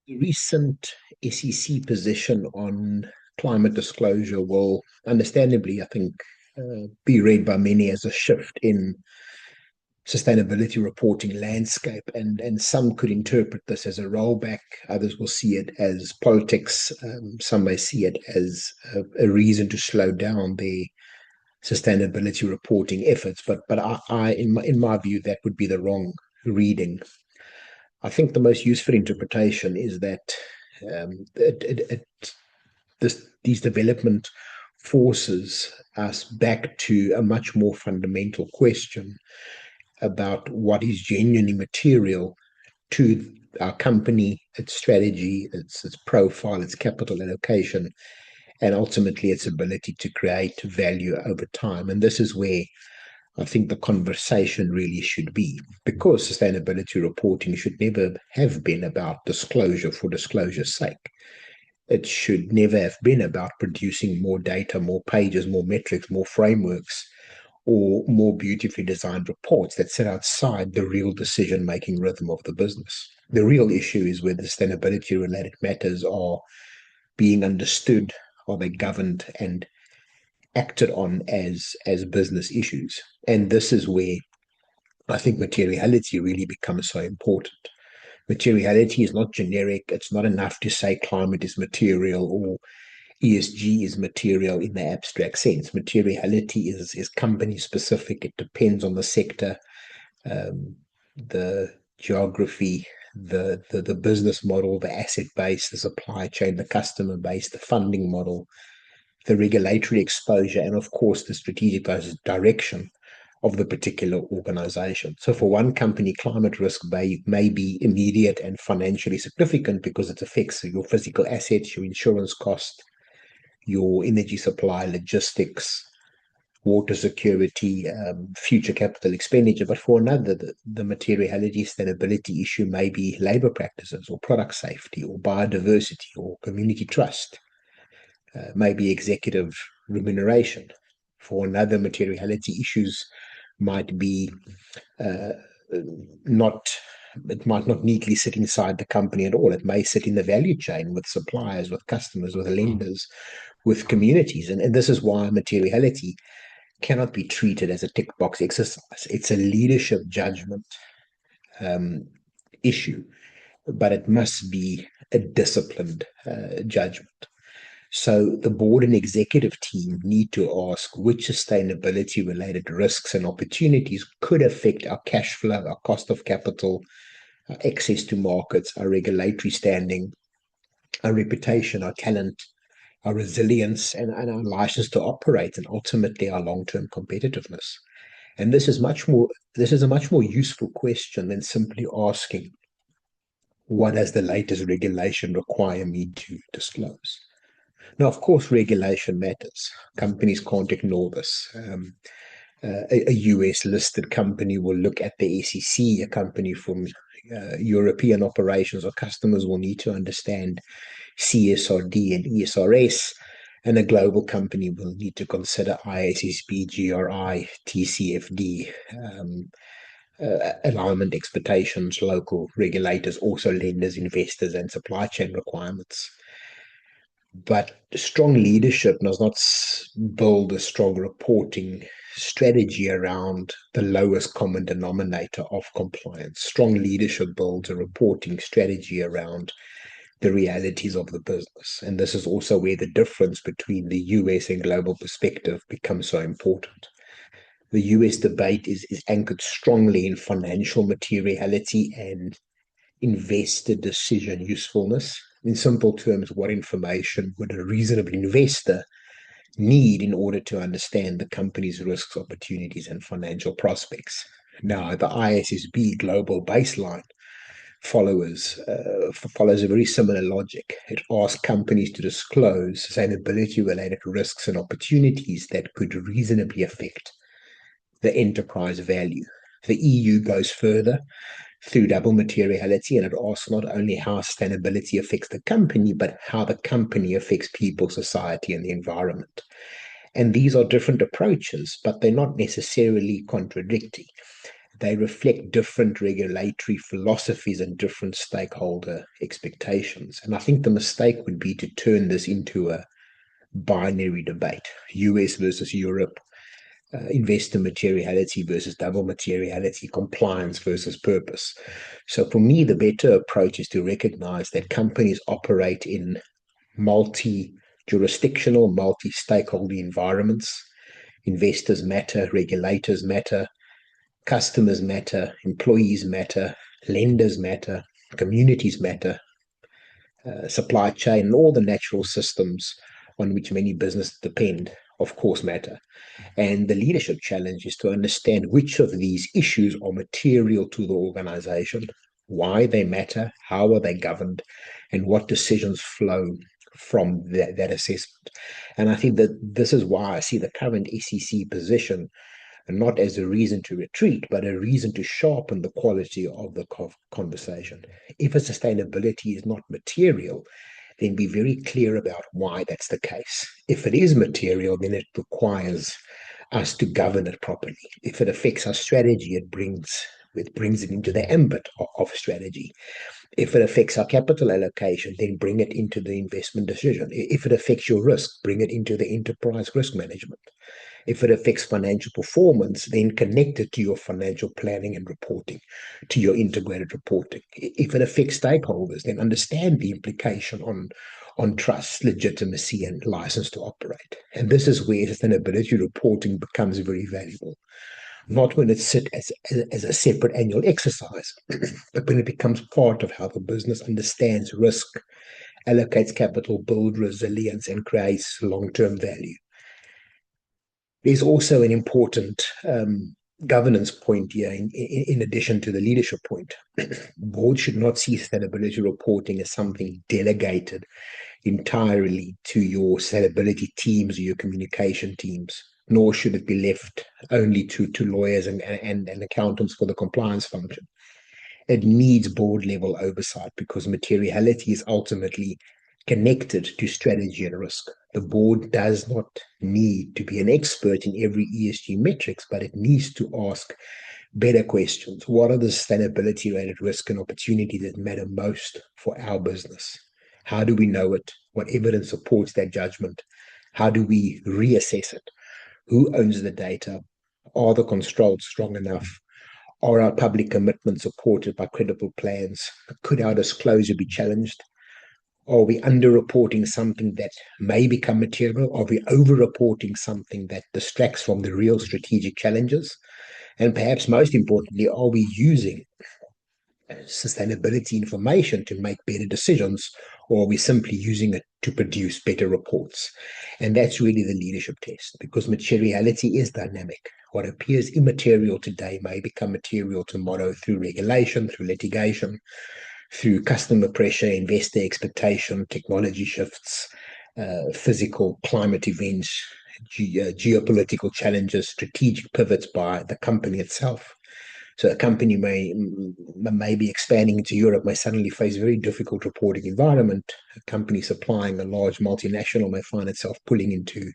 The recent SEC position on climate disclosure will understandably, I think, be read by many as a shift in sustainability reporting landscape, and some could interpret this as a rollback. Others will see it as politics. Some may see it as a reason to slow down their sustainability reporting efforts. But in my view, that would be the wrong reading. I think the most useful interpretation is that these development forces us back to a much more fundamental question about what is genuinely material to our company, its strategy, its profile, its capital allocation, and ultimately its ability to create value over time. And this is where I think the conversation really should be, because sustainability reporting should never have been about disclosure for disclosure's sake. It should never have been about producing more data, more pages, more metrics, more frameworks, or more beautifully designed reports that sit outside the real decision making rhythm of the business. The real issue is whether sustainability related matters are being understood, are they governed and acted on as business issues. And this is where I think materiality really becomes so important. Materiality is not generic. It's not enough to say climate is material or ESG is material in the abstract sense. Materiality is company specific. It depends on the sector, the geography, the business model, the asset base, the supply chain, the customer base, the funding model, the regulatory exposure, and of course the strategic direction of the particular organization. So for one company, climate risk may be immediate and financially significant because it affects your physical assets, your insurance costs, your energy supply, logistics, water security, future capital expenditure. But for another, the materiality sustainability issue may be labor practices or product safety or biodiversity or community trust, maybe executive remuneration. For another, materiality issues might be not it might not neatly sit inside the company at all. It may sit in the value chain with suppliers, with customers, with lenders, with communities. And this is why materiality cannot be treated as a tick box exercise. It's a leadership judgment issue, but it must be a disciplined judgment. So the board and executive team need to ask which sustainability related risks and opportunities could affect our cash flow, our cost of capital, our access to markets, our regulatory standing, our reputation, our talent, our resilience, and our license to operate, and ultimately our long-term competitiveness. And this is a much more useful question than simply asking, what does the latest regulation require me to disclose? Now, of course, regulation matters. Companies can't ignore this. A US listed company will look at the SEC, a company from European operations or customers will need to understand CSRD and ESRS, and a global company will need to consider ISSB, GRI, TCFD, alignment expectations, local regulators, also lenders, investors, and supply chain requirements. But strong leadership does not build a strong reporting strategy around the lowest common denominator of compliance. Strong leadership builds a reporting strategy around the realities of the business. And this is also where the difference between the US and global perspective becomes so important. The US debate is anchored strongly in financial materiality and investor decision usefulness. In simple terms, what information would a reasonable investor need in order to understand the company's risks, opportunities, and financial prospects? Now, the ISSB global baseline follows a very similar logic. It asks companies to disclose sustainability-related risks and opportunities that could reasonably affect the enterprise value. The EU goes further through double materiality, and it asks not only how sustainability affects the company, but how the company affects people, society, and the environment. And these are different approaches, but they're not necessarily contradictory. They reflect different regulatory philosophies and different stakeholder expectations. And I think the mistake would be to turn this into a binary debate, US versus Europe, investor materiality versus double materiality, compliance versus purpose. So for me, the better approach is to recognize that companies operate in multi-jurisdictional, multi-stakeholder environments. Investors matter, regulators matter, customers matter, employees matter, lenders matter, communities matter, supply chain, and all the natural systems on which many businesses depend, of course, matter. And the leadership challenge is to understand which of these issues are material to the organization, why they matter, how are they governed, and what decisions flow from that assessment. And I think that this is why I see the current SEC position not as a reason to retreat, but a reason to sharpen the quality of the conversation. If a sustainability is not material, then be very clear about why that's the case. If it is material, then it requires us to govern it properly. If it affects our strategy, it brings it into the ambit of strategy. If it affects our capital allocation, then bring it into the investment decision. If it affects your risk, bring it into the enterprise risk management. If it affects financial performance, then connect it to your financial planning and reporting, to your integrated reporting. If it affects stakeholders, then understand the implication on trust, legitimacy, and license to operate. And this is where sustainability reporting becomes very valuable. Not when it's sit as a separate annual exercise, but when it becomes part of how the business understands risk, allocates capital, builds resilience, and creates long-term value. There's also an important governance point here, in addition to the leadership point. Boards should not see sustainability reporting as something delegated entirely to your sustainability teams or your communication teams, nor should it be left only to lawyers and accountants for the compliance function. It needs board level oversight because materiality is ultimately connected to strategy and risk. The board does not need to be an expert in every ESG metrics, but it needs to ask better questions. What are the sustainability related risks and opportunities that matter most for our business? How do we know it? What evidence supports that judgment? How do we reassess it? Who owns the data? Are the controls strong enough? Are our public commitments supported by credible plans? Could our disclosure be challenged? Are we underreporting something that may become material? Are we overreporting something that distracts from the real strategic challenges? And perhaps most importantly, are we using sustainability information to make better decisions, or are we simply using it to produce better reports? And that's really the leadership test, because materiality is dynamic. What appears immaterial today may become material tomorrow through regulation, through litigation, through customer pressure, investor expectation, technology shifts, physical climate events, geopolitical challenges, strategic pivots by the company itself. So a company may be expanding into Europe, may suddenly face a very difficult reporting environment. A company supplying a large multinational may find itself pulling into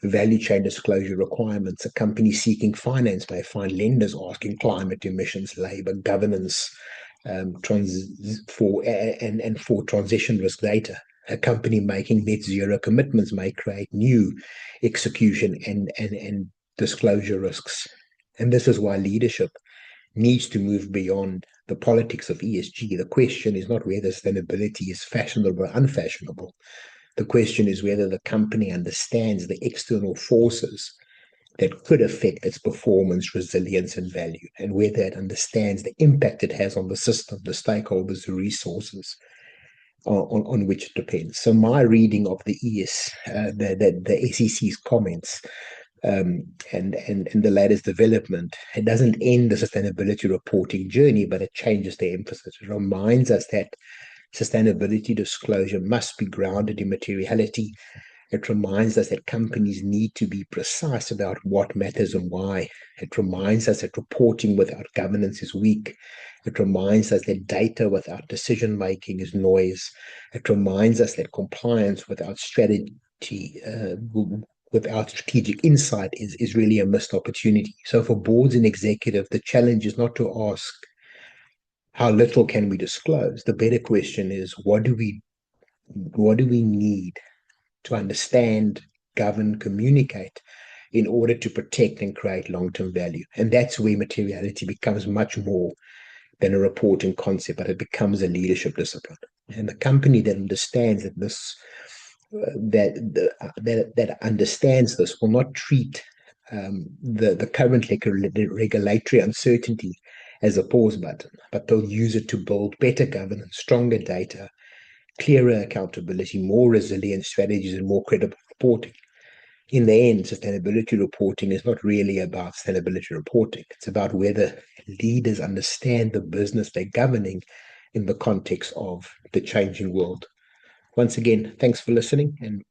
value chain disclosure requirements. A company seeking finance may find lenders asking climate emissions, labor, governance, for transition risk data. A company making net zero commitments may create new execution and disclosure risks. And this is why leadership needs to move beyond the politics of ESG. The question is not whether sustainability is fashionable or unfashionable. The question is whether the company understands the external forces that could affect its performance, resilience, and value, and whether it understands the impact it has on the system, the stakeholders, the resources on which it depends. So my reading of the the SEC's comments and the latest development, it doesn't end the sustainability reporting journey, but it changes the emphasis. It reminds us that sustainability disclosure must be grounded in materiality. It reminds us that companies need to be precise about what matters and why. It reminds us that reporting without governance is weak. It reminds us that data without decision making is noise. It reminds us that compliance without strategy without strategic insight is really a missed opportunity. So for boards and executive, the challenge is not to ask how little can we disclose. The better question is what do we need to understand, govern, communicate in order to protect and create long-term value. And that's where materiality becomes much more than a reporting concept, but it becomes a leadership discipline. And the company that understands that this that understands this will not treat the current regulatory uncertainty as a pause button, but they'll use it to build better governance, stronger data, clearer accountability, more resilient strategies, and more credible reporting. In the end, sustainability reporting is not really about sustainability reporting. It's about whether leaders understand the business they're governing in the context of the changing world. Once again, thanks for listening, and